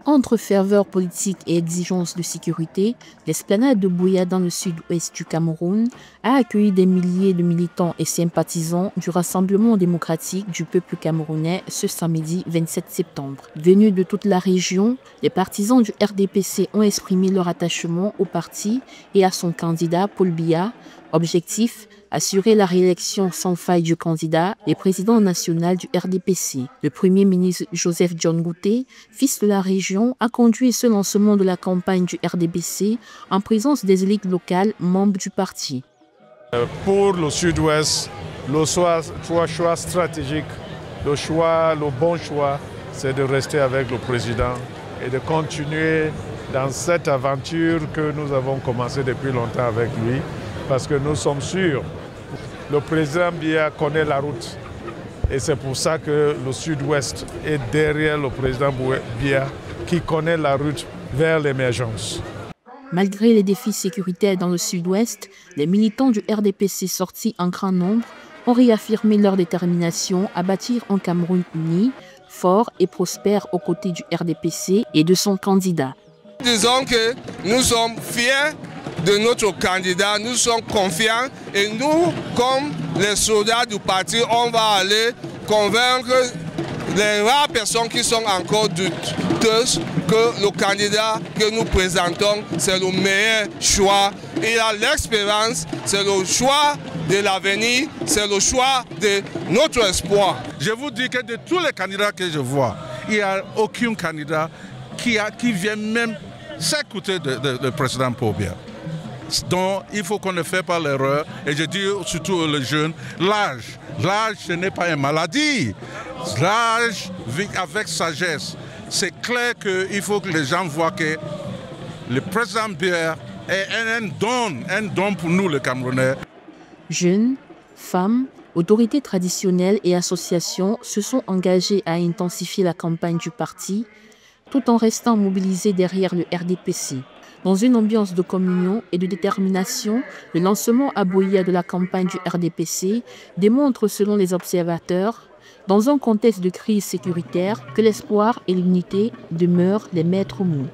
Entre ferveur politique et exigence de sécurité, l'esplanade de Buea dans le sud-ouest du Cameroun a accueilli des milliers de militants et sympathisants du Rassemblement démocratique du peuple camerounais ce samedi 27 septembre. Venus de toute la région, les partisans du RDPC ont exprimé leur attachement au parti et à son candidat Paul Biya. Objectif: assurer la réélection sans faille du candidat et président national du RDPC. Le Premier ministre Joseph John Gouté, fils de la région, a conduit ce lancement de la campagne du RDPC en présence des élites locales membres du parti. Pour le Sud-Ouest, le choix stratégique, le bon choix, c'est de rester avec le président et de continuer dans cette aventure que nous avons commencé depuis longtemps avec lui. Parce que nous sommes sûrs, le président Biya connaît la route. Et c'est pour ça que le Sud-Ouest est derrière le président Biya qui connaît la route vers l'émergence. Malgré les défis sécuritaires dans le Sud-Ouest, les militants du RDPC sortis en grand nombre ont réaffirmé leur détermination à bâtir un Cameroun uni, fort et prospère aux côtés du RDPC et de son candidat. Disons que nous sommes fiers de notre candidat, nous sommes confiants et nous, comme les soldats du parti, on va aller convaincre les rares personnes qui sont encore douteuses que le candidat que nous présentons, c'est le meilleur choix. Il a l'expérience, c'est le choix de l'avenir, c'est le choix de notre espoir. Je vous dis que de tous les candidats que je vois, il n'y a aucun candidat qui vient même s'écouter de président Paul Biya. Donc il faut qu'on ne fait pas l'erreur, et je dis surtout aux jeunes, l'âge ce n'est pas une maladie, l'âge vit avec sagesse. C'est clair qu'il faut que les gens voient que le président Biya est un don pour nous les Camerounais. Jeunes, femmes, autorités traditionnelles et associations se sont engagés à intensifier la campagne du parti tout en restant mobilisés derrière le RDPC. Dans une ambiance de communion et de détermination, le lancement à Buea de la campagne du RDPC démontre, selon les observateurs, dans un contexte de crise sécuritaire, que l'espoir et l'unité demeurent les maîtres mots.